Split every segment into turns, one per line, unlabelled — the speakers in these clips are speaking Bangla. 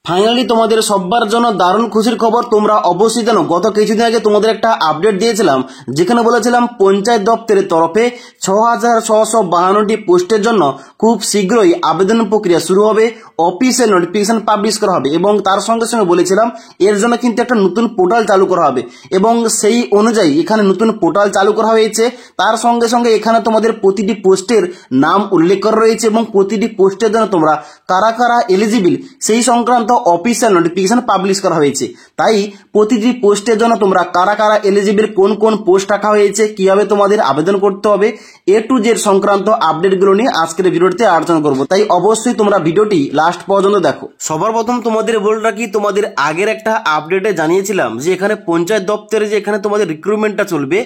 ফাইনালি তোমাদের সবার জন্য দারুণ খুশির খবর। তোমরা অবশ্যই জানো গত কিছুদিন আগে তোমাদের একটা আপডেট দিয়েছিলাম, যেখানে বলেছিলাম পঞ্চায়েত দপ্তরের তরফে 6,652টি পোস্টের জন্য খুব শীঘ্রই আবেদন প্রক্রিয়া শুরু হবে, অফিসিয়াল নোটিফিকেশন পাবলিশ করা হবে এবং তার সঙ্গে সঙ্গে বলেছিলাম এর জন্য কিন্তু একটা নতুন পোর্টাল চালু করা হবে এবং সেই অনুযায়ী এখানে নতুন পোর্টাল চালু করা হয়েছে। তার সঙ্গে সঙ্গে এখানে তোমাদের প্রতিটি পোস্টের নাম উল্লেখ করা রয়েছে এবং প্রতিটি পোস্টের জন্য তোমরা কারা কারা এলিজিবল সেই সংক্রান্ত অফিসিয়াল নোটিফিকেশন পাবলিশ করা হয়েছে। তাই প্রতিটি পোস্টের জন্য তোমরা কারা কারা এলিজিবল, কোন কোন পোস্ট রাখা হয়েছে, কিভাবে তোমাদের আবেদন করতে হবে, A to Z সংক্রান্ত আপডেটগুলো নিয়ে আজকের ভিডিওতে আলোচনা করব। তাই অবশ্যই তোমরা ভিডিওটি লাস্ট পর্যন্ত দেখো। সবার প্রথম তোমাদের বলে রাখি, তোমাদের আগের একটা আপডেটে জানিয়েছিলাম যে এখানে পঞ্চায়েত দপ্তরে যে এখানে তোমাদের রিক্রুটমেন্টটা চলবে,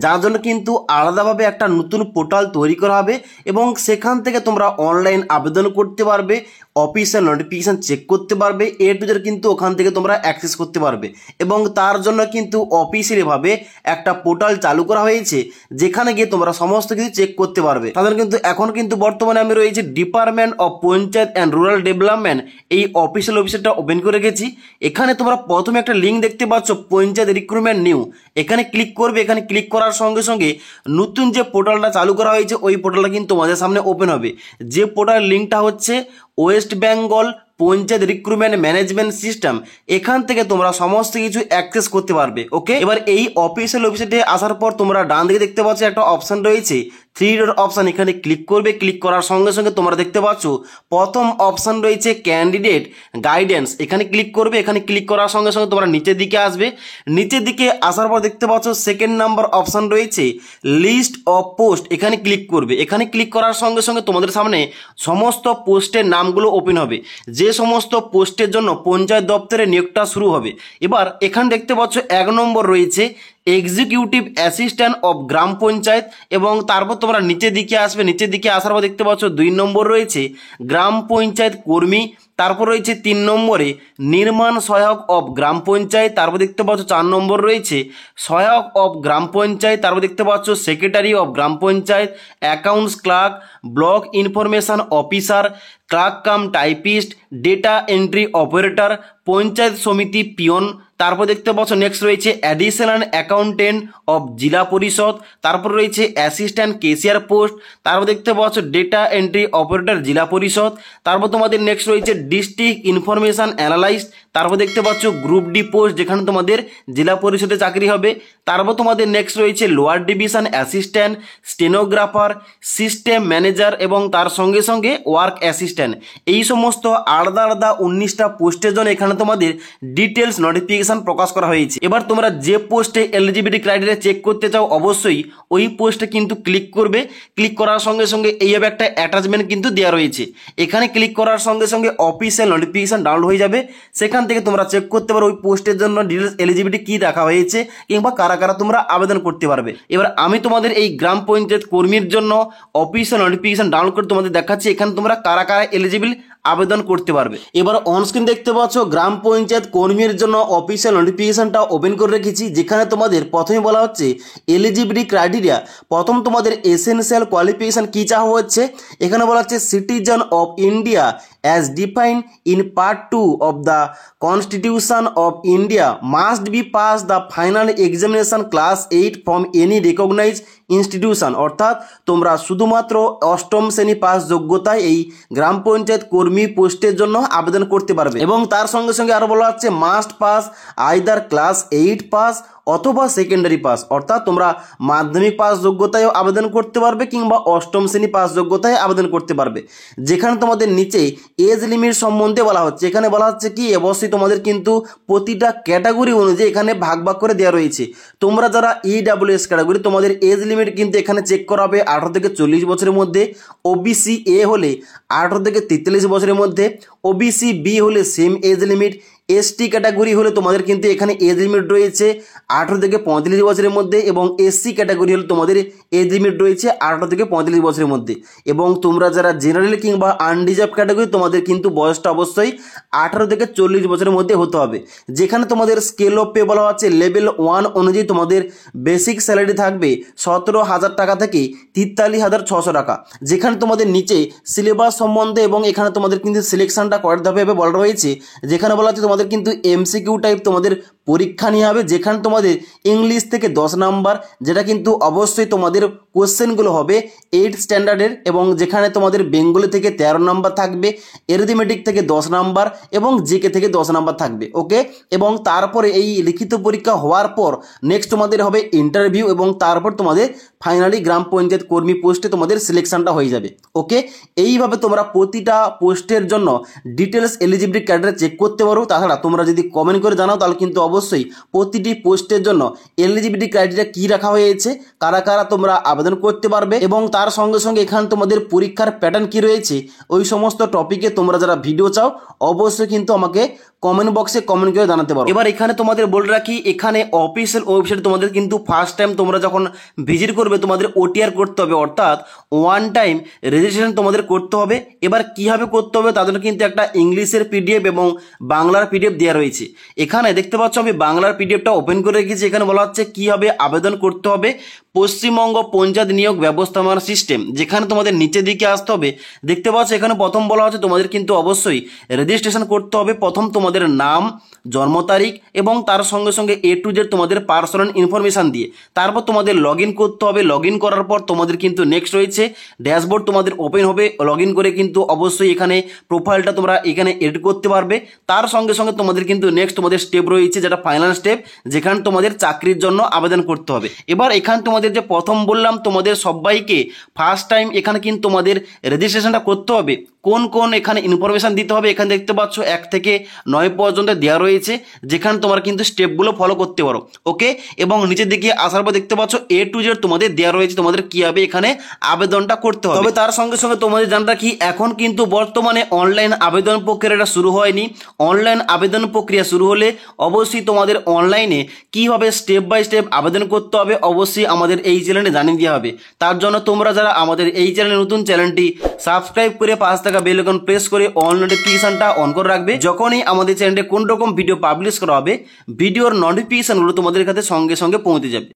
যার জন্য কিন্তু আলাদাভাবে একটা নতুন পোর্টাল তৈরি করা হবে এবং সেখান থেকে তোমরা অনলাইন আবেদন করতে পারবে, অফিসিয়াল নোটিফিকেশন চেক করতে পারবে, A to Z কিন্তু ওখান থেকে তোমরা অ্যাক্সেস করতে পারবে এবং তার জন্য কিন্তু অফিসিয়ালিভাবে একটা পোর্টাল চালু করা হয়েছে, যেখানে গিয়ে তোমরা সমস্ত কিছু চেক করতে পারবে। তাদের কিন্তু এখন কিন্তু বর্তমানে আমি রয়েছে department of panchayat and rural development, এই অফিসিয়াল ওয়েবসাইটটা ওপেন করে রেখেছি। এখানে তোমরা প্রথমে একটা লিঙ্ক দেখতে পাচ্ছ, পঞ্চায়েত রিক্রুটমেন্ট নিউ, এখানে ক্লিক করবে। এখানে ক্লিক করার সঙ্গে সঙ্গে নতুন যে পোর্টালটা চালু করা হয়েছে ওই পোর্টালটা কিন্তু তোমাদের সামনে ওপেন হবে। যে পোর্টাল লিঙ্কটা হচ্ছে West Bengal panchayat recruitment management system, এখান থেকে তোমরা সমস্ত কিছু অ্যাক্সেস করতে পারবে। ওকে, এবার এই অফিসিয়াল ওয়েবসাইটে আসার পর তোমরা ডান দিকে দেখতে পাচ্ছ একটা অপশন রয়েছে 3 ডট অপশন, এখানে ক্লিক করবে। ক্লিক করার সঙ্গে সঙ্গে তোমরা দেখতে পাচ্ছ প্রথম অপশন রয়েছে ক্যান্ডিডেট গাইডেন্স, এখানে ক্লিক করবে। এখানে ক্লিক করার সঙ্গে সঙ্গে তোমরা নিচের দিকে আসবে। নিচের দিকে আসার পর দেখতে পাচ্ছ সেকেন্ড নাম্বার অপশন রয়েছে লিস্ট অফ পোস্ট, এখানে ক্লিক করবে। এখানে ক্লিক করার সঙ্গে সঙ্গে তোমাদের সামনে সমস্ত পোস্টের নামগুলো ওপেন হবে, যে সমস্ত পোস্টের জন্য পঞ্চায়েত দপ্তরে নিয়োগটা শুরু হবে। এবার এখানে দেখতে পাচ্ছ 1 নম্বর রয়েছে এক্সিকিউটিভ অ্যাসিস্ট্যান্ট অফ গ্রাম পঞ্চায়েত এবং তারপর তোমরা নিচের দিকে আসবে। নিচের দিকে আসার পর দেখতে পাচ্ছ 2 নম্বর রয়েছে গ্রাম পঞ্চায়েত কর্মী, তারপর রয়েছে 3 নম্বরে নির্মাণ সহায়ক অফ গ্রাম পঞ্চায়েত, তারপর দেখতে পাচ্ছ 4 নম্বর রয়েছে সহায়ক অফ গ্রাম পঞ্চায়েত, তারপর দেখতে পাচ্ছ সেক্রেটারি অফ গ্রাম panchayat, accounts clerk, block information officer, clerk cum typist, data entry operator, panchayat samiti peon, তারপর দেখতে পাচ্ছ নেক্সট রয়েছে অ্যাডিশনাল অ্যাকাউন্টেন্ট অফ জেলা পরিষদ, তারপর রয়েছে অ্যাসিস্ট্যান্ট কেশিয়ার পোস্ট, তারপর দেখতে পাচ্ছ ডেটা এন্ট্রি অপারেটর জেলা পরিষদ, তারপর তোমাদের নেক্সট রয়েছে ডিস্ট্রিক্ট ইনফরমেশন অ্যানালাইস্ট, তারপর দেখতে পাচ্ছ গ্রুপ ডি পোস্ট, যেখানে তোমাদের জেলা পরিষদে চাকরি হবে, তারপর তোমাদের নেক্সট রয়েছে lower division assistant, stenographer, system manager এবং তার সঙ্গে সঙ্গে ওয়ার্ক অ্যাসিস্ট্যান্ট। এই সমস্ত আলাদা আলাদা 19টা পোস্টের জন্য এখানে তোমাদের ডিটেলস নোটিফিকেশন প্রকাশ করা হয়েছে। এবার তোমরা যে পোস্টে এলিজিবিলিটি ক্রাইটেরিয়া চেক করতে চাও অবশ্যই ওই পোস্টে কিন্তু ক্লিক করবে। ক্লিক করার সঙ্গে সঙ্গে এইভাবে একটা অ্যাটাচমেন্ট কিন্তু দেওয়া রয়েছে, এখানে ক্লিক করার সঙ্গে সঙ্গে অফিসিয়াল নোটিফিকেশন ডাউনলোড হয়ে যাবে। সেখান থেকে তোমরা চেক করতে পারো ওই পোস্টের জন্য ডিটেলস এলিজিবিলিটি কি রাখা হয়েছে কিংবা কারা কারা তোমরা আবেদন করতে পারবে। এবার আমি তোমাদের এই গ্রাম পঞ্চায়েত কর্মীর জন্য অফিসিয়াল নোটিফিকেশন ডাউনলোড করে তোমাদের দেখাচ্ছি এখানে তোমরা কারা কারা এলিজিবল আবেদন করতে পারবে। এবার অনস্ক্রিন দেখতে পাচ্ছ গ্রাম পঞ্চায়েত কর্মীর জন্য অফিসিয়াল নোটিফিকেশনটা ওপেন করে রেখেছি, যেখানে তোমাদের প্রথমে বলা হচ্ছে এলিজিবিলিটি ক্রাইটেরিয়া। প্রথম তোমাদের এসেনশিয়াল কোয়ালিফিকেশন কি চাওয়া হচ্ছে, এখানে বলা হচ্ছে citizen of India as defined in part 2 of the Constitution of India must be passed the final examination class 8 from any recognized institution, অর্থাৎ তোমরা শুধুমাত্র 8ম শ্রেণী পাস যোগ্যতায় এই গ্রাম পঞ্চায়েত কর্মী পোস্টের জন্য আবেদন করতে পারবে এবং তার সঙ্গে সঙ্গে আরো বলা হচ্ছে must pass either class 8 pass অথবা সেকেন্ডারি পাস, অর্থাৎ তোমরা মাধ্যমিক পাস যোগ্যতায় আবেদন করতে পারবে কিংবা 8ম শ্রেণী পাস যোগ্যতায় আবেদন করতে পারবে। যেখানে তোমাদের নিচে এজ লিমিট সম্বন্ধে বলা হচ্ছে, এখানে বলা হচ্ছে কি অবশ্যই তোমাদের কিন্তু প্রতিটা ক্যাটাগরি অনুযায়ী এখানে ভাগ ভাগ করে দেওয়া রয়েছে। তোমরা যারা EWS ক্যাটাগরি তোমাদের এজ লিমিট কিন্তু এখানে চেক করা হবে 18 থেকে 40 বছরের মধ্যে, OBC A হলে 18 থেকে 43 বছরের মধ্যে, OBC B হলে same age limit, ST category হলে তোমাদের কিন্তু এখানে এজ লিমিট রয়েছে 18 থেকে 35 বছরের মধ্যে, এবং এসসি ক্যাটাগরি হলে তোমাদের এজ লিমিট রয়েছে 18 থেকে 35 বছরের মধ্যে। এবং তোমরা যারা জেনারেল কিংবা আনরিজার্ভ ক্যাটাগরি তোমাদের কিন্তু বয়সটা অবশ্যই 18 থেকে 40 বছরের মধ্যে হতে হবে। যেখানে তোমাদের স্কেল অফ পে বলা হচ্ছে লেভেল 1 অনুযায়ী তোমাদের বেসিক স্যালারি থাকবে 17,000 টাকা থেকে 43,600 টাকা। যেখানে তোমাদের নিচে সিলেবাস সম্বন্ধে এবং এখানে তোমাদের কিন্তু সিলেকশনটা করার ধাপে বলা রয়েছে, যেখানে বলা হচ্ছে তোমাদের কিন্তু এমসিকিউ টাইপ তোমাদের পরীক্ষা নিয়ে হবে, যেখানে তোমাদের ইংলিশ থেকে 10 নাম্বার, যেটা কিন্তু অবশ্যই তোমাদের কোশ্চেনগুলো হবে 8 স্ট্যান্ডার্ডের, এবং যেখানে তোমাদের বেঙ্গলি থেকে 13 নাম্বার থাকবে, অ্যারিথমেটিক থেকে 10 নাম্বার এবং জিকে থেকে 10 নাম্বার থাকবে। ওকে, এবং তারপরে এই লিখিত পরীক্ষা হওয়ার পর নেক্সট তোমাদের হবে ইন্টারভিউ, এবং তারপর তোমাদের ফাইনালি গ্রাম পঞ্চায়েত কর্মী পোস্টে তোমাদের সিলেকশনটা হয়ে যাবে। ওকে, এইভাবে তোমরা প্রতিটা পোস্টের জন্য ডিটেলস এলিজিবিলিটি ক্রাইটেরিয়া চেক করতে পারো। তাছাড়া তোমরা যদি কমেন্ট করে জানাও তাহলে কিন্তু অবশ্যই প্রতিটি পোস্টের জন্য এলিজিবিলিটি ক্রাইটেরিয়া কি রাখা হয়েছে, কারা কারা তোমরা আবেদন করতে পারবে, এবং তার সঙ্গে সঙ্গে এখানে তোমাদের পরীক্ষার প্যাটার্ন কি রয়েছে, ওই সমস্ত টপিকে তোমরা যারা ভিডিও চাও অবশ্যই কিন্তু আমাকে কমেন্ট বক্সে কমেন্ট করে জানাতে পারো। এবার এখানে তোমাদের বলে রাখি, এখানে অফিসিয়াল ওয়েবসাইট তোমাদের কিন্তু ফার্স্ট টাইম তোমরা যখন ভিজিট করবে তোমাদের ওটিআর করতে হবে, অর্থাৎ ওয়ান টাইম রেজিস্ট্রেশন তোমাদের করতে হবে। এবার কীভাবে করতে হবে তার জন্য কিন্তু একটা ইংলিশের পিডিএফ এবং বাংলার পিডিএফ দেওয়া রয়েছে। এখানে দেখতে পাচ্ছ আমি বাংলার পিডিএফটা ওপেন করে রেখেছি। এখানে বলা হচ্ছে কীভাবে আবেদন করতে হবে, পশ্চিমবঙ্গ পঞ্চায়েত নিয়োগ ব্যবস্থাপনা সিস্টেম। যেখানে তোমাদের নিচের দিকে আসতে হবে, দেখতে পাচ্ছ এখানে প্রথম বলা হচ্ছে তোমাদের কিন্তু অবশ্যই রেজিস্ট্রেশন করতে হবে। প্রথম তোমাদের নাম, জন্ম তারিখ এবং তার সঙ্গে সঙ্গে A to Z তোমাদের পার্সোনাল ইনফরমেশান দিয়ে তারপর তোমাদের লগ ইন করতে হবে। লগ ইন করার পর তোমাদের কিন্তু নেক্সট রয়েছে ড্যাশবোর্ড তোমাদের ওপেন হবে। লগ ইন করে কিন্তু অবশ্যই এখানে প্রোফাইলটা তোমরা এখানে এডিট করতে পারবে। তার সঙ্গে সঙ্গে তোমাদের কিন্তু নেক্সট তোমাদের স্টেপ রয়েছে, যেটা ফাইনাল স্টেপ, যেখানে তোমাদের চাকরির জন্য আবেদন করতে হবে। এবার এখানে তোমাদের যে প্রথম বললাম তোমাদের সবাইকে ফার্স্ট টাইম এখানে কিন্তু তোমাদের রেজিস্ট্রেশনটা করতে হবে। কোন কোন এখানে ইনফরমেশান দিতে হবে এখানে দেখতে পাচ্ছ 1 থেকে 9 পর্যন্ত দেওয়া রয়েছে, যেখানে তোমরা কিন্তু স্টেপগুলো ফলো করতে পারো। ওকে, এবং নিচের দিকে আসার পর দেখতে পাচ্ছ A to Z তোমাদের দেওয়া রয়েছে, তোমাদের কীভাবে এখানে আবেদনটা করতে হবে। তবে তার সঙ্গে সঙ্গে তোমাদের জানা রাখি, এখন কিন্তু বর্তমানে অনলাইন আবেদন প্রক্রিয়াটা শুরু হয়নি। অনলাইন আবেদন প্রক্রিয়া শুরু হলে অবশ্যই তোমাদের অনলাইনে কীভাবে স্টেপ বাই স্টেপ আবেদন করতে হবে অবশ্যই আমাদের এই চ্যানেলে জানিয়ে দেওয়া হবে। তার জন্য তোমরা যারা আমাদের এই চ্যানেলে নতুন, চ্যানেলটি সাবস্ক্রাইব করে পাশ থাকা বেল আইকন প্রেস করে অল নোটিফিকেশনটা অন করে রাখবে। যখনই আমাদের চ্যানেলে কোন রকম ভিডিও পাবলিশ করা হবে ভিডিওর নোটিফিকেশনগুলো তোমাদের কাছে সঙ্গে সঙ্গে পৌঁছে যাবে।